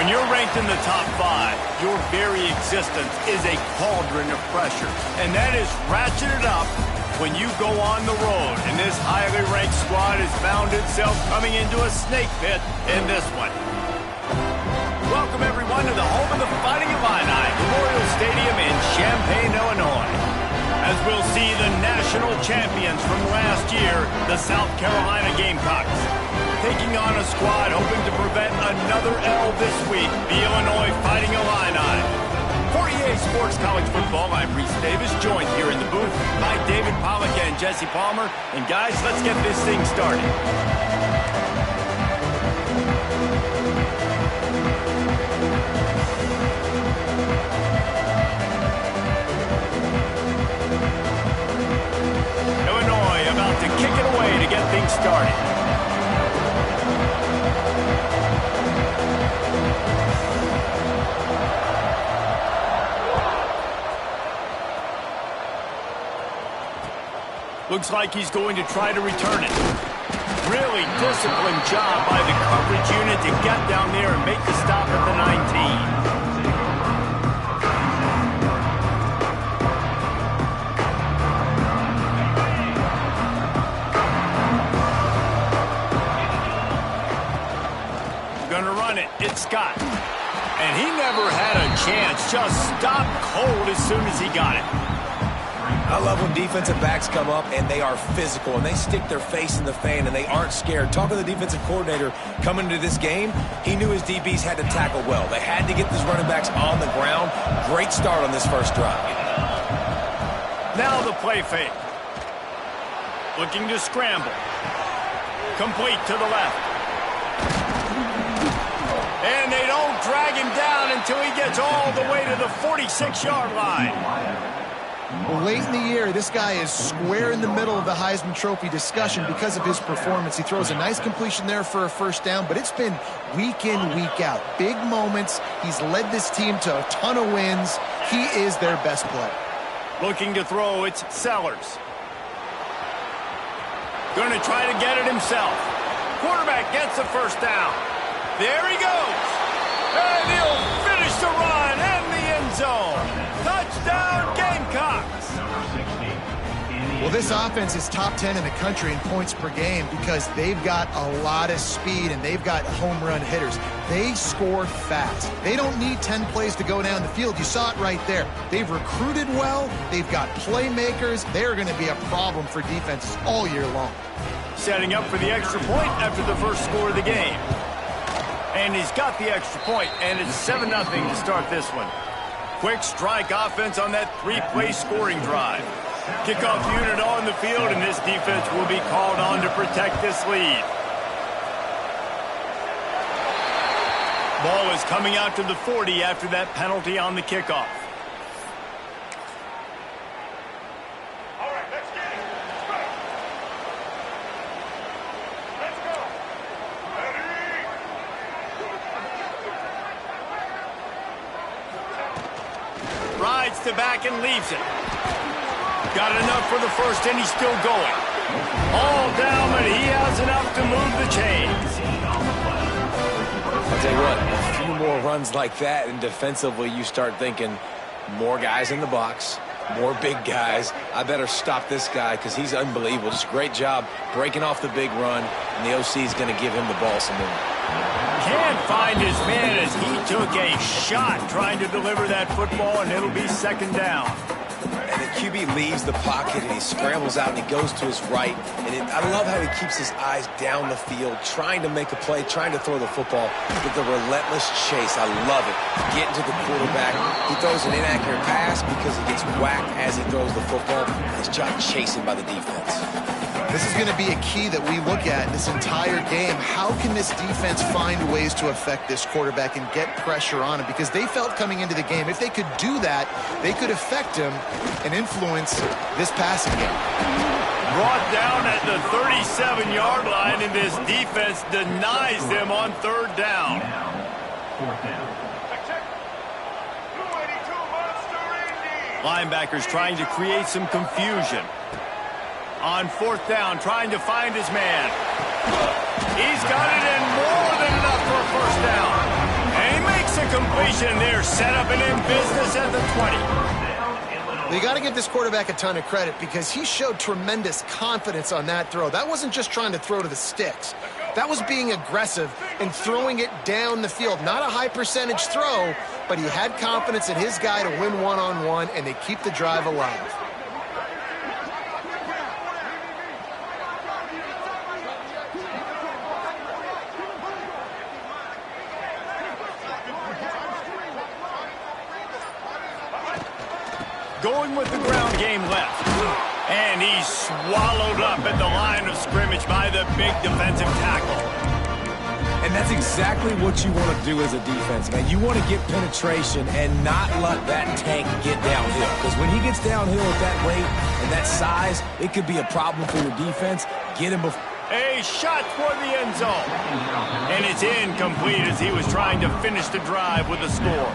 When you're ranked in the top 5, your very existence is a cauldron of pressure. And that is ratcheted up when you go on the road. And this highly ranked squad has found itself coming into a snake pit in this one. Welcome, everyone, to the home of the Fighting Illini, Memorial Stadium in Champaign, Illinois. As we'll see the national champions from last year, the South Carolina Gamecocks, taking on a squad hoping to prevent another L this week, the Illinois Fighting Illini. For EA Sports College Football, I'm Reese Davis, joined here in the booth by David Pollock and Jesse Palmer. And guys, let's get this thing started. Illinois about to kick it away to get things started. Looks like he's going to try to return it. Really disciplined job by the coverage unit to get down there and make the stop at the 19. Going to run it. It's Scott. And he never had a chance. Just stopped cold as soon as he got it. I love when defensive backs come up and they are physical and they stick their face in the fan and they aren't scared. Talking to the defensive coordinator coming into this game, he knew his DBs had to tackle well. They had to get these running backs on the ground. Great start on this first drive. Now the play fake. Looking to scramble. Complete to the left. And they don't drag him down until he gets all the way to the 46-yard line. Well, late in the year, this guy is square in the middle of the Heisman Trophy discussion because of his performance. He throws a nice completion there for a first down, but it's been week in, week out. Big moments. He's led this team to a ton of wins. He is their best player. Looking to throw, it's Sellers. Going to try to get it himself. Quarterback gets the first down. There he goes. And he'll finish the run and the end zone. Touchdown, Gamecocks. Well, this offense is top 10 in the country in points per game because they've got a lot of speed and they've got home run hitters. They score fast. They don't need 10 plays to go down the field. You saw it right there. They've recruited well. They've got playmakers. They're going to be a problem for defenses all year long. Setting up for the extra point after the first score of the game. And he's got the extra point, and it's 7-0 to start this one. Quick strike offense on that 3-play scoring drive. Kickoff unit on the field, and this defense will be called on to protect this lead. Ball is coming out to the 40 after that penalty on the kickoff. Rides to back and leaves it. Got enough for the first, and he's still going. All down, but he has enough to move the chains. I'll tell you what, a few more runs like that, and defensively you start thinking more guys in the box, more big guys. I better stop this guy because he's unbelievable. Just a great job breaking off the big run, and the OC is going to give him the ball some more. Can't find his man as he took a shot trying to deliver that football, and it'll be second down. And the QB leaves the pocket, and he scrambles out, and he goes to his right. And I love how he keeps his eyes down the field, trying to make a play, trying to throw the football with the relentless chase. I love it. Getting to the quarterback. He throws an inaccurate pass because he gets whacked as he throws the football. His job chasing by the defense. This is going to be a key that we look at this entire game. How can this defense find ways to affect this quarterback and get pressure on him? Because they felt coming into the game, if they could do that, they could affect him and influence this passing game. Brought down at the 37-yard line, and this defense denies them on third down. Linebackers trying to create some confusion. On fourth down, trying to find his man. He's got it in more than enough for a first down. And he completion. They're set up and in business at the 20. You got to give this quarterback a ton of credit because he showed tremendous confidence on that throw. That wasn't just trying to throw to the sticks. That was being aggressive and throwing it down the field. Not a high percentage throw, but he had confidence in his guy to win one-on-one, and they keep the drive alive. Going with the ground game left. And he's swallowed up at the line of scrimmage by the big defensive tackle. And that's exactly what you want to do as a defense, man. You want to get penetration and not let that tank get downhill. Because when he gets downhill at that rate and that size, it could be a problem for your defense. Get him before. A shot toward the end zone. And it's incomplete as he was trying to finish the drive with a score.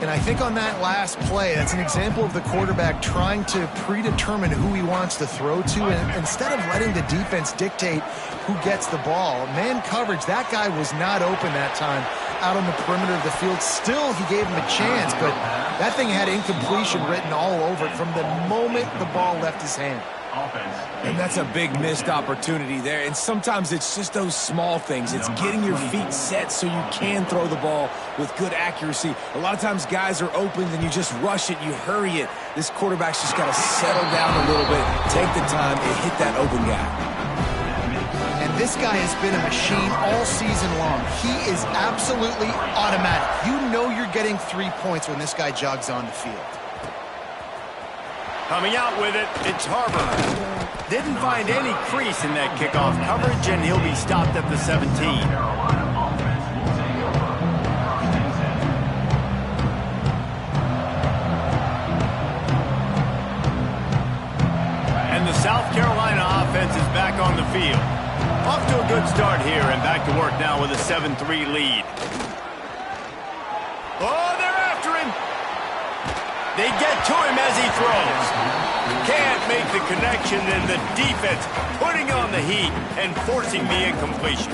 And I think on that last play, that's an example of the quarterback trying to predetermine who he wants to throw to. And instead of letting the defense dictate who gets the ball, man coverage, that guy was not open that time out on the perimeter of the field. Still, he gave him a chance, but that thing had incompletion written all over it from the moment the ball left his hand. And that's a big missed opportunity there. And sometimes it's just those small things. It's getting your feet set so you can throw the ball with good accuracy. A lot of times guys are open, then you just rush it, you hurry it. This quarterback's just got to settle down a little bit, take the time, and hit that open guy. And this guy has been a machine all season long. He is absolutely automatic. You know you're getting 3 points when this guy jogs on the field. Coming out with it, it's Harbor. Didn't find any crease in that kickoff coverage, and he'll be stopped at the 17. And the South Carolina offense is back on the field. Off to a good start here, and back to work now with a 7-3 lead. Oh, they're after him. They get to him as he throws. Can't make the connection, and the defense putting on the heat and forcing the incompletion.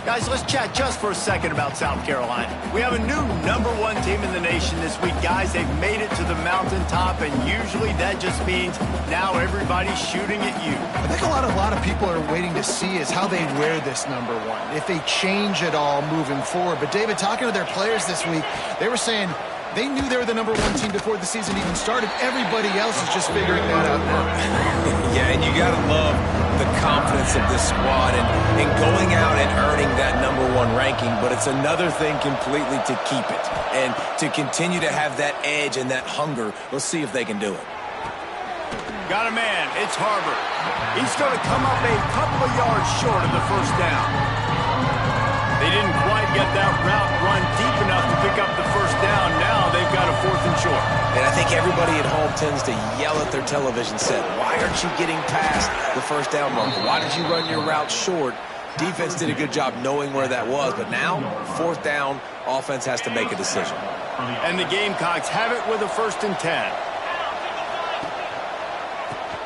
Guys, let's chat just for a second about South Carolina. We have a new #1 team in the nation this week. Guys, they've made it to the mountaintop, and usually that just means now everybody's shooting at you. I think a lot of people are waiting to see is how they wear this #1, if they change it all moving forward. But, David, talking to their players this week, they were saying they knew they were the #1 team before the season even started. Everybody else is just figuring that out now. Yeah, and you got to love the confidence of this squad and going out and earning that #1 ranking, but it's another thing completely to keep it and to continue to have that edge and that hunger. We'll see if they can do it. Got a man. It's Harbor. He's going to come up a couple of yards short of the first down. They didn't quite get that route run deep enough to pick up the first down. Now they've got a 4th and short. And I think everybody at home tends to yell at their television set, why aren't you getting past the first down marker? Why did you run your route short? Defense did a good job knowing where that was, but now, 4th down, offense has to make a decision. And the Gamecocks have it with a 1st and 10.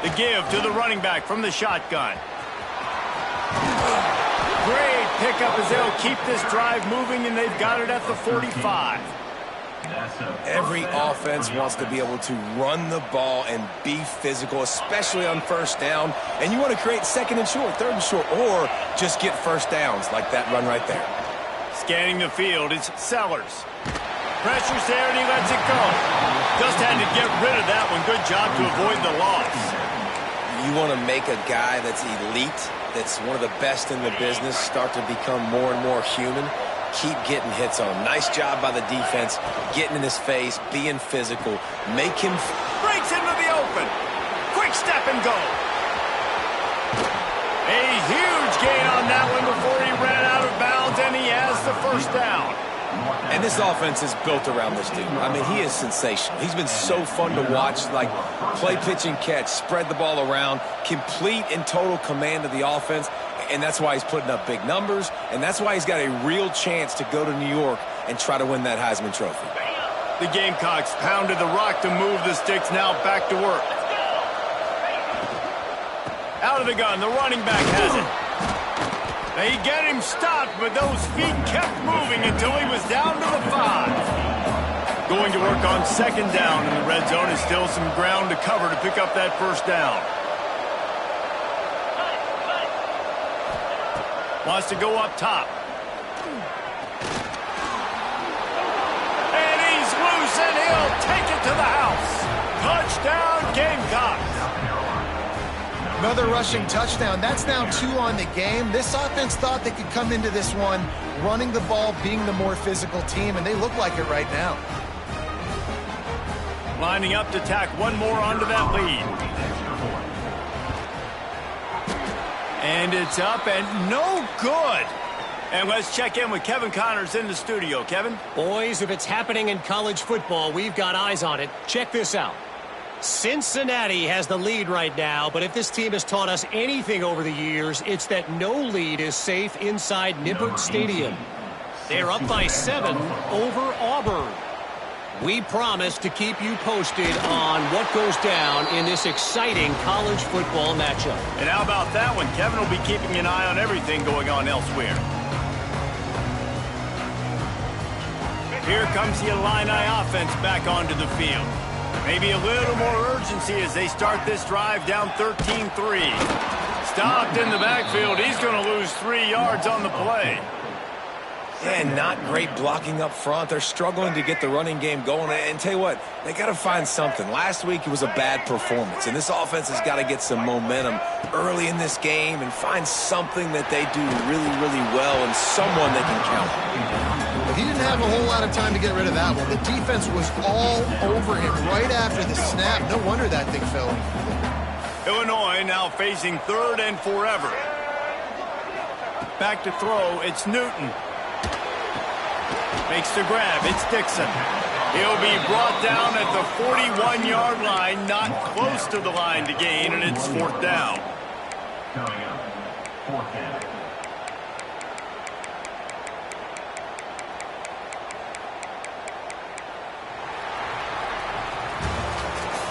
The give to the running back from the shotgun. Great pickup as they'll keep this drive moving, and they've got it at the 45. Every offense wants to be able to run the ball and be physical, especially on first down. And you want to create 2nd and short, 3rd and short, or just get first downs like that run right there. Scanning the field, it's Sellers. Pressure's there, and he lets it go. Just had to get rid of that one. Good job to avoid the loss. You want to make a guy that's elite, that's one of the best in the business, start to become more and more human. Keep getting hits on him. Nice job by the defense, getting in his face, being physical. Make him... Breaks into the open. Quick step and go. A huge gain on that one before he ran out of bounds, and he has the first down. And this offense is built around this dude. I mean, he is sensational. He's been so fun to watch, like play, pitch, and catch, spread the ball around, complete and total command of the offense, and that's why he's putting up big numbers, and that's why he's got a real chance to go to New York and try to win that Heisman Trophy. The Gamecocks pounded the rock to move the sticks, now back to work. Out of the gun, the running back has it. They get him stopped, but those feet kept moving until he was down to the 5. Going to work on second down in the red zone, and still some ground to cover to pick up that first down. Wants to go up top. And he's loose, and he'll take it to the house. Touchdown, Gamecocks. Another rushing touchdown. That's now 2 on the game. This offense thought they could come into this one running the ball, being the more physical team, and they look like it right now. Lining up to tack one more onto that lead. And it's up and no good. And let's check in with Kevin Connors in the studio. Kevin? Boys, if it's happening in college football, we've got eyes on it. Check this out. Cincinnati has the lead right now, but if this team has taught us anything over the years, it's that no lead is safe inside Nippert Stadium. They're up by 7 over Auburn. We promise to keep you posted on what goes down in this exciting college football matchup. And how about that one? Kevin will be keeping an eye on everything going on elsewhere. Here comes the Illini offense back onto the field. Maybe a little more urgency as they start this drive down 13-3. Stopped in the backfield. He's going to lose 3 yards on the play. Yeah, not great blocking up front. They're struggling to get the running game going. And tell you what, they got to find something. Last week it was a bad performance, and this offense has got to get some momentum early in this game and find something that they do really, really well and someone they can count on. He didn't have a whole lot of time to get rid of that one. The defense was all over him right after the snap. No wonder that thing fell. Illinois now facing 3rd and forever. Back to throw. It's Newton. Makes the grab. It's Dixon. He'll be brought down at the 41-yard line, not close to the line to gain, and it's 4th down.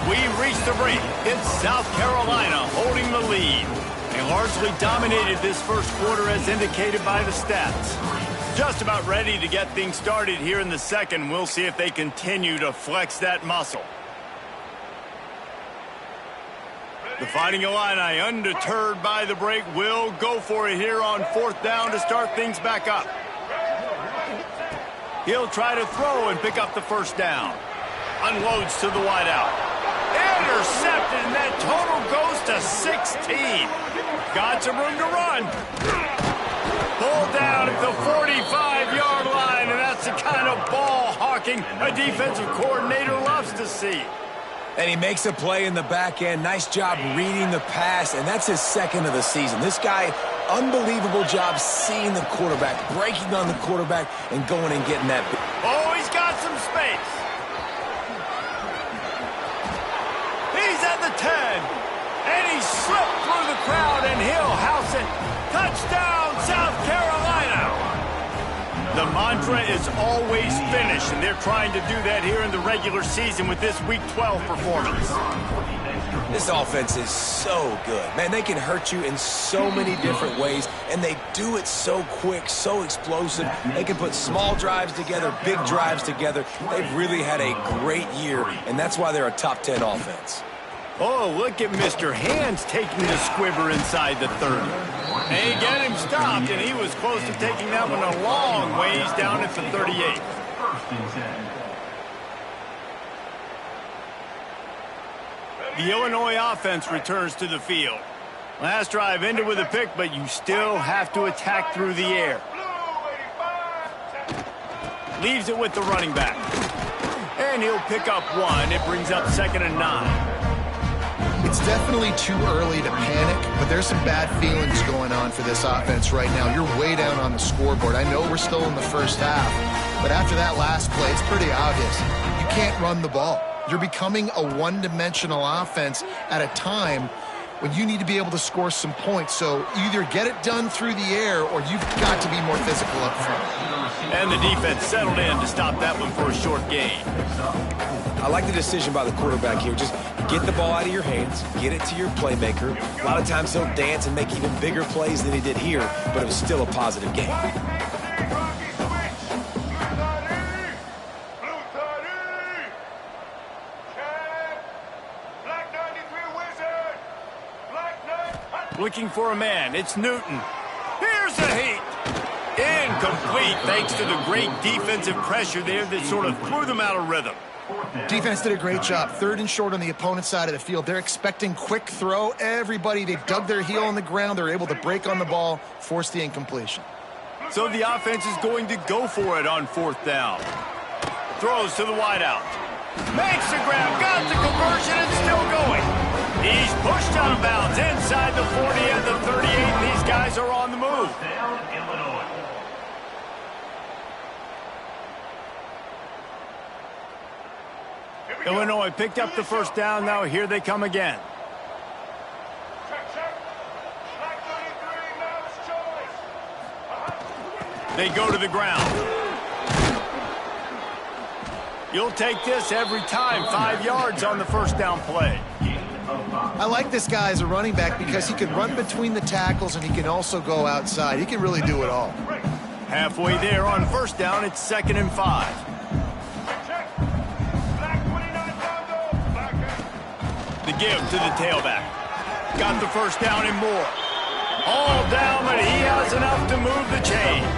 We reach the break. It's South Carolina holding the lead. They largely dominated this first quarter as indicated by the stats. Just about ready to get things started here in the second. We'll see if they continue to flex that muscle. The Fighting Illini, undeterred by the break, will go for it here on 4th down to start things back up. He'll try to throw and pick up the first down. Unloads to the wideout. Intercepted, and that total goes to 16. Got some room to run. Pulled down at the 45-yard line, and that's the kind of ball hawking a defensive coordinator loves to see. And he makes a play in the back end. Nice job reading the pass, and that's his 2nd of the season. This guy, unbelievable job seeing the quarterback, breaking on the quarterback, and going and getting that. Oh, he's got some space. He's at the 10, and he slipped through the crowd, and he'll house it. Touchdown, South Carolina. The mantra is always finish, and they're trying to do that here in the regular season with this Week 12 performance. This offense is so good. Man, they can hurt you in so many different ways, and they do it so quick, so explosive. They can put small drives together, big drives together. They've really had a great year, and that's why they're a top 10 offense. Oh, look at Mr. Hands taking the squibber inside the 30. They get him stopped, and he was close to taking that one a long ways down at the 38. The Illinois offense returns to the field. Last drive ended with a pick, but you still have to attack through the air. Leaves it with the running back. And he'll pick up 1. It brings up 2nd and 9. It's definitely too early to panic, but there's some bad feelings going on for this offense right now. You're way down on the scoreboard. I know we're still in the first half, but after that last play, it's pretty obvious. You can't run the ball. You're becoming a one-dimensional offense at a time when you need to be able to score some points. So either get it done through the air or you've got to be more physical up front. And the defense settled in to stop that one for a short gain. I like the decision by the quarterback here. Just get the ball out of your hands, get it to your playmaker. A lot of times he'll dance and make even bigger plays than he did here, but it was still a positive game. Looking for a man. It's Newton. Here's the heat. Incomplete thanks to the great defensive pressure there that sort of threw them out of rhythm. Defense did a great job. 3rd and short on the opponent's side of the field. They're expecting quick throw. Everybody, they dug their heel on the ground. They're able to break on the ball, force the incompletion. So the offense is going to go for it on 4th down. Throws to the wideout. Makes the grab, got the conversion, and still going. He's pushed out of bounds inside the 40 and the 38, and these guys are on the move. Illinois picked up the 1st down. Now here they come again. They go to the ground. You'll take this every time. 5 yards on the 1st down play. I like this guy as a running back because he can run between the tackles and he can also go outside. He can really do it all. Halfway there on 1st down, it's 2nd and 5. The give to the tailback. Got the 1st down and more. All down, but he has enough to move the chains.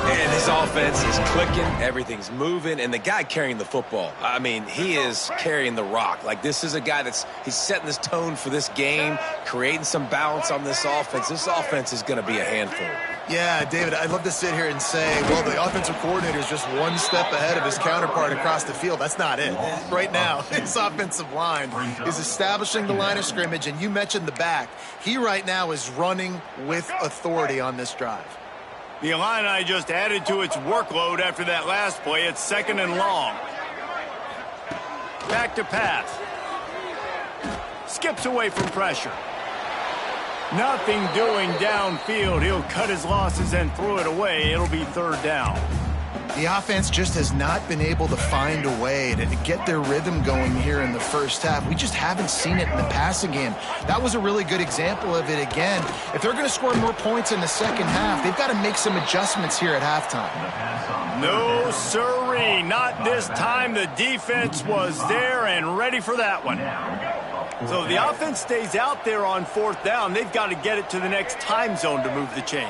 And his offense is clicking, everything's moving, and the guy carrying the football, I mean, he is carrying the rock. Like, this is a guy he's setting this tone for this game, creating some balance on this offense. This offense is going to be a handful. Yeah, David, I'd love to sit here and say, well, the offensive coordinator is just one step ahead of his counterpart across the field. That's not it. Right now, his offensive line is establishing the line of scrimmage, and you mentioned the back. He right now is running with authority on this drive. The Illini just added to its workload after that last play. It's 2nd and long. Back to pass. Skips away from pressure. Nothing doing downfield. He'll cut his losses and throw it away. It'll be 3rd down. The offense just has not been able to find a way to get their rhythm going here in the 1st half. We just haven't seen it in the passing game. That was a really good example of it again. If they're going to score more points in the 2nd half, they've got to make some adjustments here at halftime. No, sirree. Not this time. The defense was there and ready for that one. So the offense stays out there on 4th down. They've got to get it to the next time zone to move the chains.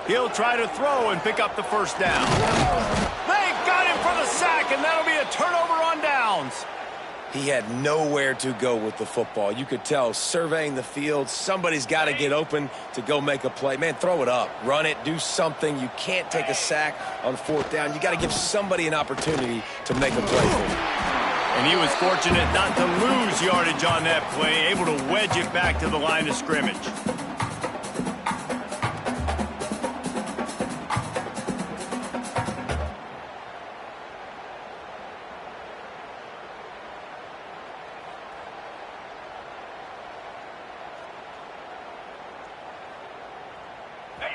He'll try to throw and pick up the 1st down. They got him for the sack, and that'll be a turnover on downs. He had nowhere to go with the football. You could tell, surveying the field, somebody's got to get open to go make a play. Man, throw it up, run it, do something. You can't take a sack on 4th down. You got to give somebody an opportunity to make a play for you. And he was fortunate not to lose yardage on that play, able to wedge it back to the line of scrimmage.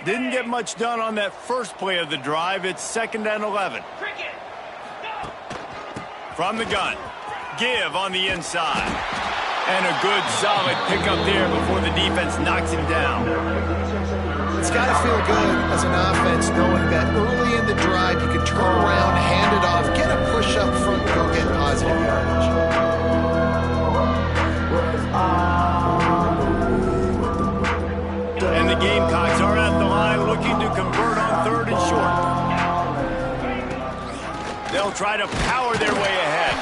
Didn't get much done on that first play of the drive. It's 2nd and 11. From the gun. Give on the inside. And a good, solid pickup there before the defense knocks him down. It's got to feel good as an offense knowing that early in the drive you can turn around, hand it off, get a push up front, and go get positive yardage. And the Gamecocks are at the line looking to convert on 3rd and short. They'll try to power their way ahead.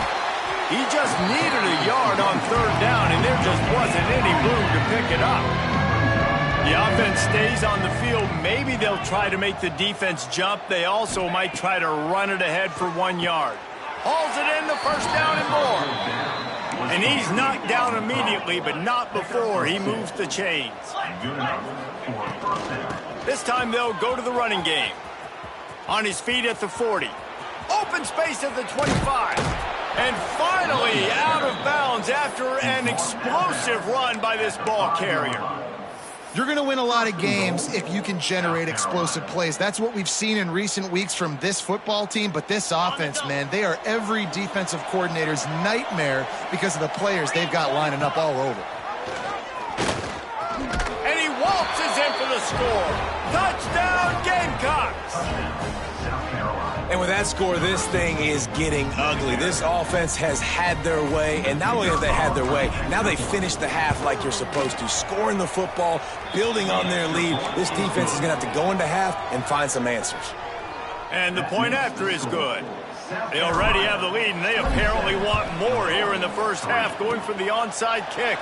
He just needed a yard on 3rd down, and there just wasn't any room to pick it up. The offense stays on the field. Maybe they'll try to make the defense jump. They also might try to run it ahead for 1 yard. Hauls it in the 1st down and more. And he's knocked down immediately, but not before he moves the chains. This time they'll go to the running game. On his feet at the 40. Open space at the 25. And finally out of bounds after an explosive run by this ball carrier. You're going to win a lot of games if you can generate explosive plays. That's what we've seen in recent weeks from this football team, but this offense, man, they are every defensive coordinator's nightmare because of the players they've got lining up all over. And he waltzes in for the score. Touchdown, Gamecocks! And with that score, this thing is getting ugly. This offense has had their way, and not only have they had their way, now they finish the half like you're supposed to, scoring the football, building on their lead. This defense is going to have to go into half and find some answers. And the point after is good. They already have the lead, and they apparently want more here in the first half, going for the onside kick.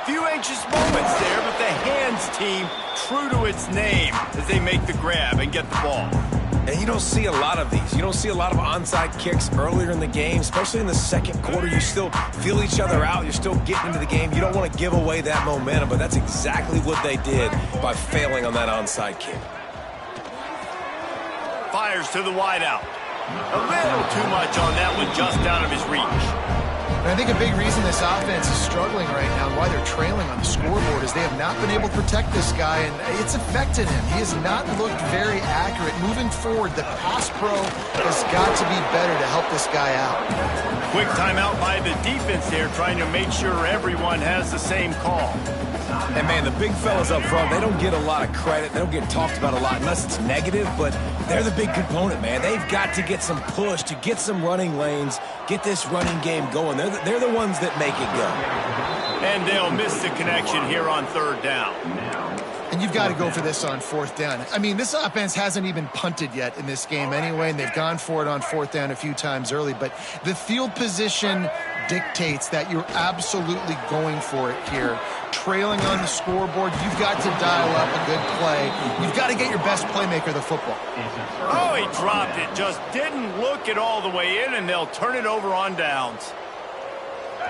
Few anxious moments there, but the hands team true to its name as they make the grab and get the ball. And you don't see a lot of these. You don't see a lot of onside kicks earlier in the game, especially in the second quarter. You still feel each other out. You're still getting into the game. You don't want to give away that momentum, but that's exactly what they did by failing on that onside kick. Fires to the wideout. A little too much on that one, just out of his reach. And I think a big reason this offense is struggling right now, why they're trailing on the scoreboard, is they have not been able to protect this guy, and it's affected him. He has not looked very accurate. Moving forward, the pass pro has got to be better to help this guy out. Quick timeout by the defense there, trying to make sure everyone has the same call. And, man, the big fellas up front, they don't get a lot of credit. They don't get talked about a lot unless it's negative, but they're the big component, man. They've got to get some push, to get some running lanes, get this running game going. They're the ones that make it go. And they'll miss the connection here on third down. And you've got to go for this on fourth down. I mean, this offense hasn't even punted yet in this game anyway, and they've gone for it on fourth down a few times early. But the field position dictates that you're absolutely going for it here. Trailing on the scoreboard, you've got to dial up a good play. You've got to get your best playmaker the football. Oh, he dropped it. Just didn't look it all the way in, and they'll turn it over on downs.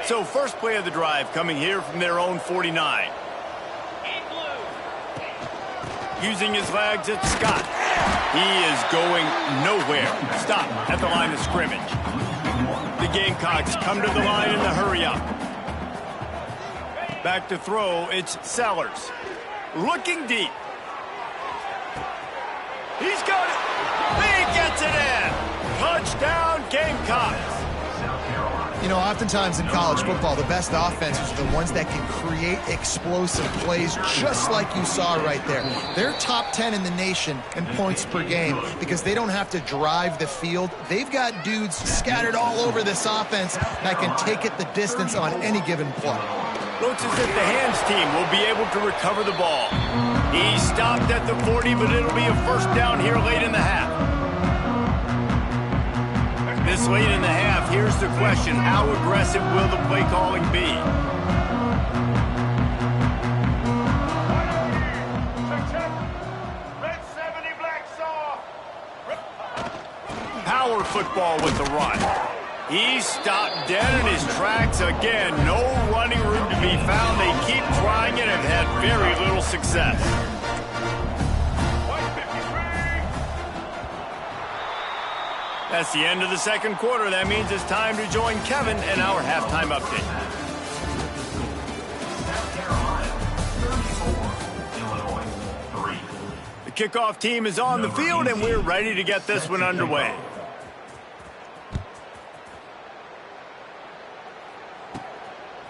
So first play of the drive coming here from their own 49. Using his legs, it's Scott. He is going nowhere. Stop at the line of scrimmage. The Gamecocks come to the line in the hurry-up. Back to throw, it's Sellers. Looking deep. He's got it. He gets it in. Touchdown, Gamecocks. You know, oftentimes in college football, the best offenses are the ones that can create explosive plays, just like you saw right there. They're top 10 in the nation in points per game because they don't have to drive the field. They've got dudes scattered all over this offense that can take it the distance on any given play. Looks as if the hands team will be able to recover the ball. He stopped at the 40, but it'll be a first down here late in the half. This late in the half, here's the question. How aggressive will the play calling be? Power football with the run. He stopped dead in his tracks again. No running room to be found. They keep trying it and have had very little success. That's the end of the second quarter. That means it's time to join Kevin in our halftime update. The kickoff team is on the field, and we're ready to get this one underway.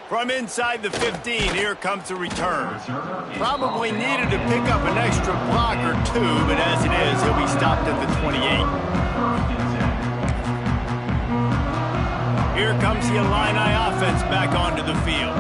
From inside the 15, here comes the return. Probably needed to pick up an extra block or two, but as it is, he'll be stopped at the 28. Here comes the Illini offense back onto the field.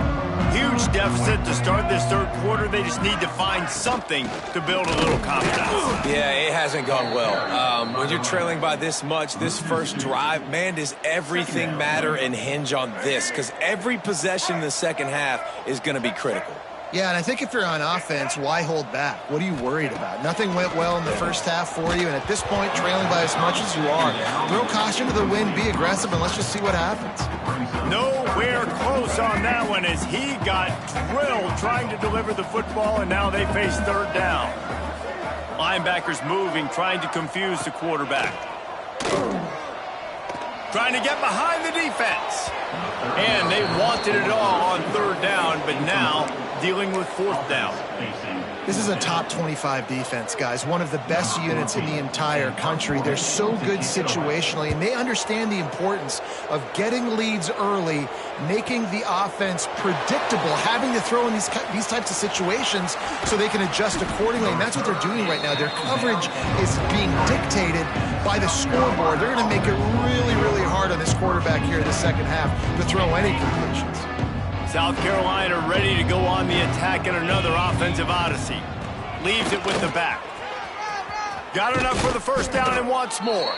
Huge deficit to start this third quarter. They just need to find something to build a little confidence. Yeah, it hasn't gone well. When you're trailing by this much, this first drive, man, does everything matter and hinge on this? Because every possession in the second half is going to be critical. Yeah, and I think if you're on offense, why hold back? What are you worried about? Nothing went well in the first half for you, and at this point, trailing by as much as you are, throw caution to the wind, be aggressive, and let's just see what happens. Nowhere close on that one as he got drilled trying to deliver the football, and now they face third down. Linebackers moving, trying to confuse the quarterback. trying to get behind the defense. And they wanted it all on third down, but now dealing with fourth down. This is a top 25 defense, guys. One of the best units in the entire country. They're so good situationally, and they understand the importance of getting leads early, making the offense predictable, having to throw in these types of situations so they can adjust accordingly, and that's what they're doing right now. Their coverage is being dictated by the scoreboard. They're going to make it really, really hard on this quarterback here in the second half to throw any completions. South Carolina ready to go on the attack in another offensive odyssey. Leaves it with the back. Got enough for the first down and wants more.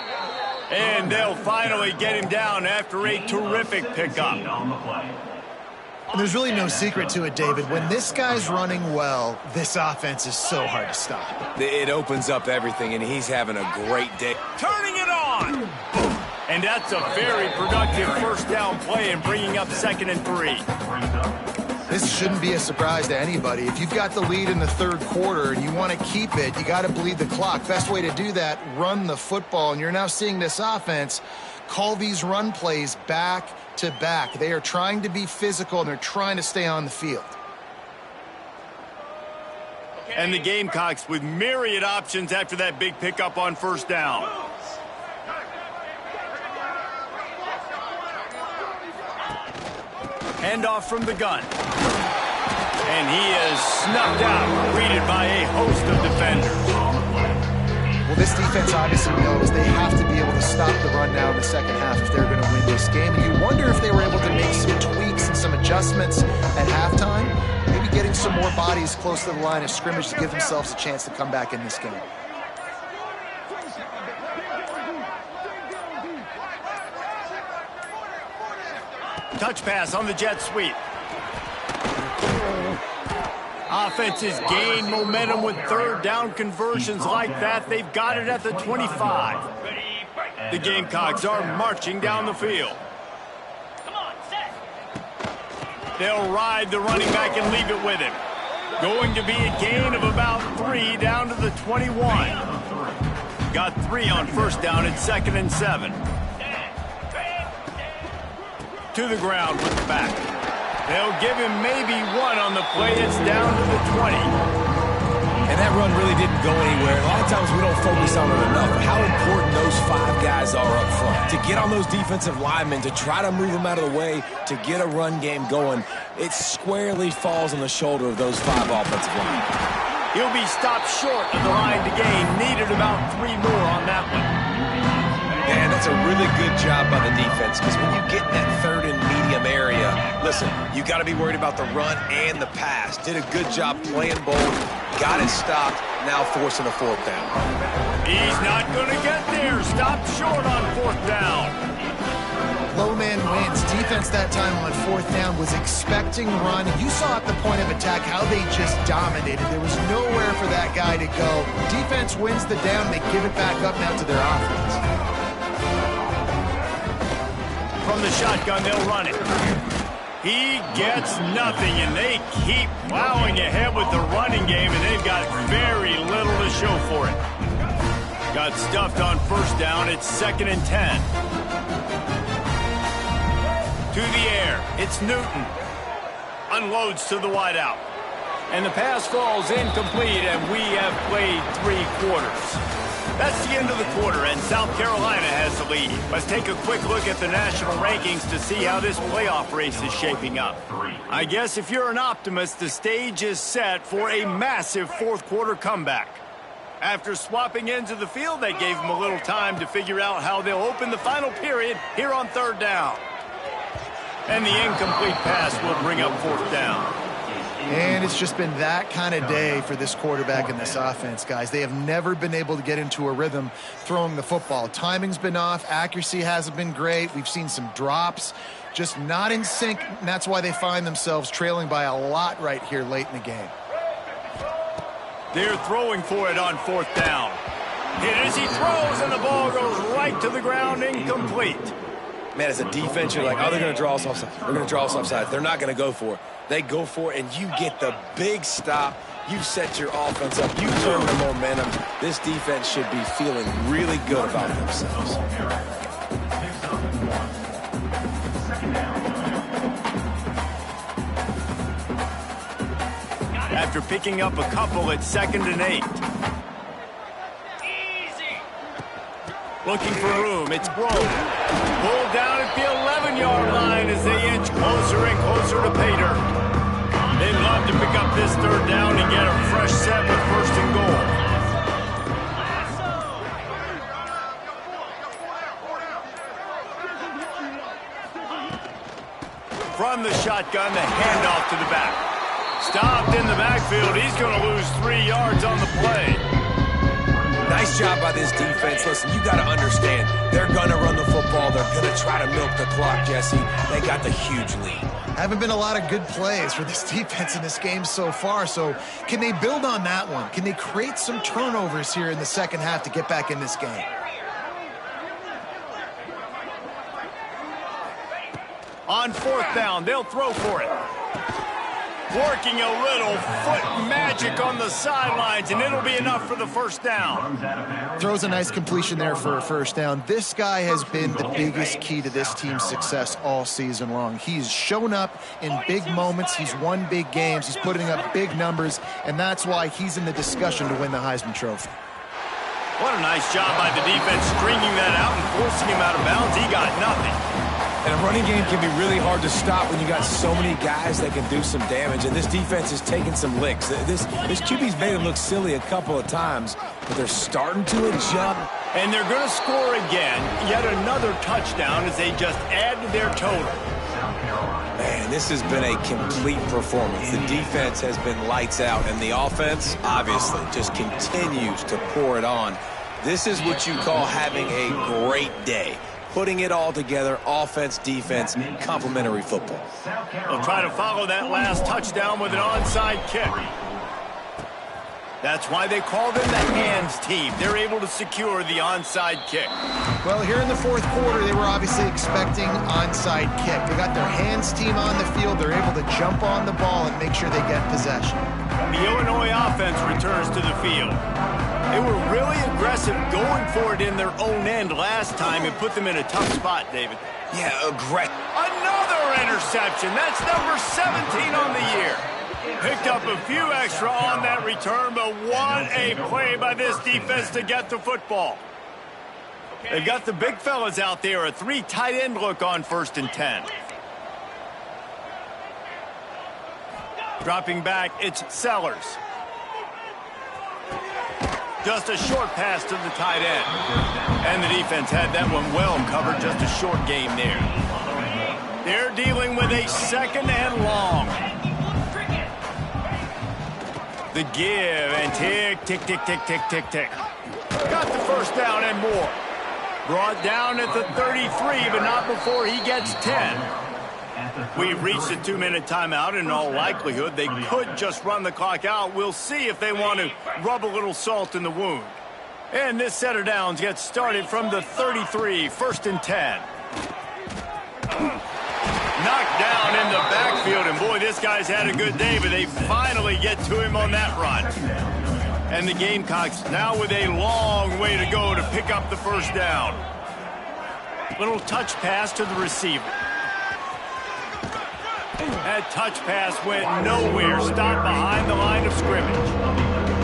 And they'll finally get him down after a terrific pickup. And there's really no secret to it, David. When this guy's running well, this offense is so hard to stop. It opens up everything, and he's having a great day. Turning it on! And that's a very productive first down play and bringing up 2nd and 3. This shouldn't be a surprise to anybody. If you've got the lead in the third quarter and you want to keep it, you got to bleed the clock. Best way to do that, run the football. And you're now seeing this offense call these run plays back to back. They are trying to be physical, and they're trying to stay on the field. And the Gamecocks with myriad options after that big pickup on first down. Handoff from the gun. And he is snuffed out, greeted by a host of defenders. Well, this defense obviously knows they have to be able to stop the run now in the second half if they're going to win this game. And you wonder if they were able to make some tweaks and some adjustments at halftime, maybe getting some more bodies close to the line of scrimmage to give themselves a chance to come back in this game. Touch pass on the jet sweep. Offenses gain momentum with third down conversions like that. They've got it at the 25. The Gamecocks are marching down the field. They'll ride the running back and leave it with him. Going to be a gain of about 3 down to the 21. Got 3 on first down at 2nd and 7. To the ground with the back. They'll give him maybe 1 on the play. It's down to the 20. And that run really didn't go anywhere. A lot of times we don't focus on it enough. How important those 5 guys are up front. To get on those defensive linemen, to try to move them out of the way, to get a run game going, it squarely falls on the shoulder of those 5 offensive linemen. He'll be stopped short of the line to gain. Needed about 3 more on that one. And that's a really good job by the defense, because when you get in that third and medium area, listen, you got to be worried about the run and the pass. Did a good job playing both, got it stopped, now forcing a 4th down. He's not going to get there. Stopped short on 4th down. Low man wins. Defense that time on 4th down was expecting run. And you saw at the point of attack how they just dominated. There was nowhere for that guy to go. Defense wins the down. They give it back up now to their offense. From the shotgun, they'll run it. He gets nothing, and they keep plowing ahead with the running game, and they've got very little to show for it. Got stuffed on first down. It's 2nd and 10. To the air. It's Newton. Unloads to the wideout. And the pass falls incomplete, and we have played 3 quarters. That's the end of the quarter, and South Carolina has the lead. Let's take a quick look at the national rankings to see how this playoff race is shaping up. I guess if you're an optimist, the stage is set for a massive 4th quarter comeback. After swapping ends of the field, they gave them a little time to figure out how they'll open the final period here on 3rd down. And the incomplete pass will bring up 4th down. And it's just been that kind of day for this quarterback and this offense, guys. They have never been able to get into a rhythm throwing the football. Timing's been off. Accuracy hasn't been great. We've seen some drops, just not in sync, and that's why they find themselves trailing by a lot right here late in the game. They're throwing for it on 4th down. Hit as he throws, and the ball goes right to the ground, incomplete. Man, as a defense, you're like, oh, they're going to draw us offside. They're going to draw us offside. They're not going to go for it. They go for it, and you get the big stop. You set your offense up. You turn the momentum. This defense should be feeling really good about themselves. after picking up a couple at 2nd and 8. Looking for room. It's Brogue. Pulled down at the 11-yard line as they inch closer and closer to pay dirt. They'd love to pick up this 3rd down and get a fresh set with 1st and goal. From the shotgun, the handoff to the back. Stopped in the backfield. He's going to lose 3 yards on the play. Nice job by this defense. Listen, you got to understand, they're going to run the football. They're going to try to milk the clock, Jesse. They got the huge lead. Haven't been a lot of good plays for this defense in this game so far, so can they build on that one? Can they create some turnovers here in the second half to get back in this game? On 4th down, they'll throw for it. Working a little foot magic on the sidelines, and it'll be enough for the 1st down. Throws a nice completion there for a 1st down. This guy has been the biggest key to this team's success all season long. He's shown up in big moments. He's won big games. He's putting up big numbers, and that's why he's in the discussion to win the Heisman Trophy. What a nice job by the defense stringing that out and forcing him out of bounds. He got nothing. And a running game can be really hard to stop when you got so many guys that can do some damage. And this defense is taking some licks. This QB's made them look silly a couple of times, but they're starting to adjust. And they're going to score again. Yet another touchdown as they just add to their total. Man, this has been a complete performance. The defense has been lights out, and the offense, obviously, just continues to pour it on. This is what you call having a great day. Putting it all together, offense, defense, complementary football. They'll try to follow that last touchdown with an onside kick. That's why they call them the hands team. They're able to secure the onside kick. Well, here in the 4th quarter, they were obviously expecting onside kick. They got their hands team on the field. They're able to jump on the ball and make sure they get possession. The Illinois offense returns to the field. They were really aggressive going for it in their own end last time and put them in a tough spot, David. Yeah, aggressive. Another interception. That's number 17 on the year. Picked up a few extra on that return, but what a play by this defense to get the football. They've got the big fellas out there, a 3 tight end look on 1st and 10. Dropping back, it's Sellers. Just a short pass to the tight end. And the defense had that one well covered, just a short game there. They're dealing with a 2nd and long. The give and tick, tick, tick, tick, tick, tick, tick. Got the 1st down and more. Brought down at the 33, but not before he gets 10. We've reached a 2-minute timeout. In all likelihood, they could just run the clock out. We'll see if they want to rub a little salt in the wound. And this set of downs gets started from the 33, 1st and 10. Knocked down in the backfield, and boy, this guy's had a good day, but they finally get to him on that run. And the Gamecocks now with a long way to go to pick up the 1st down. Little touch pass to the receiver. That touch pass went nowhere, stopped behind the line of scrimmage.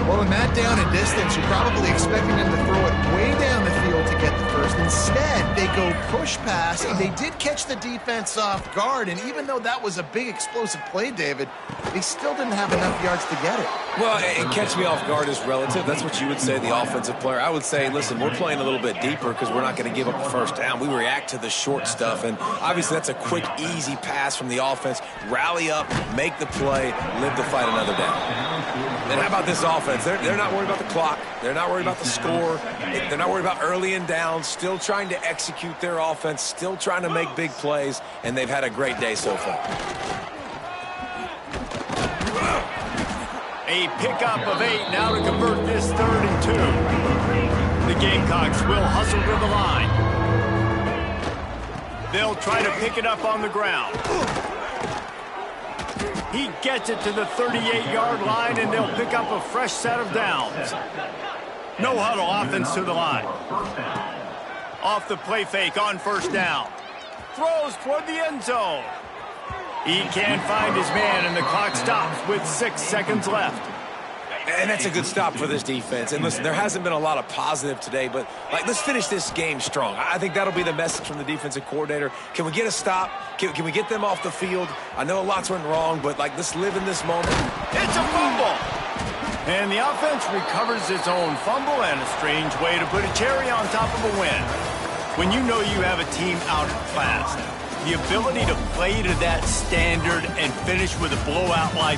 Well, in that down and distance, you're probably expecting them to throw it way down the field to get the 1st. Instead, they go push pass, and they did catch the defense off guard. And even though that was a big explosive play, David, they still didn't have enough yards to get it. Well, and catch me off guard is relative. That's what you would say, the offensive player. I would say, listen, we're playing a little bit deeper because we're not going to give up a 1st down. We react to the short stuff, and obviously that's a quick, easy pass from the offense. Rally up, make the play, live to fight another down. And how about this offense? They're not worried about the clock. They're not worried about the score. They're not worried about early and down. Still trying to execute their offense. Still trying to make big plays. And they've had a great day so far. A pickup of 8 now to convert this 3rd and 2. The Gamecocks will hustle to the line. They'll try to pick it up on the ground. He gets it to the 38-yard line, and they'll pick up a fresh set of downs. No huddle offense to the line. Off the play fake on 1st down. Throws toward the end zone. He can't find his man, and the clock stops with 6 seconds left. And that's a good stop for this defense. And listen, there hasn't been a lot of positive today, but let's finish this game strong. I think that'll be the message from the defensive coordinator. Can we get a stop? Can we get them off the field? I know a lot's went wrong, but let's live in this moment. It's a fumble. And the offense recovers its own fumble, and a strange way to put a cherry on top of a win. When you know you have a team out at class, the ability to play to that standard and finish with a blowout like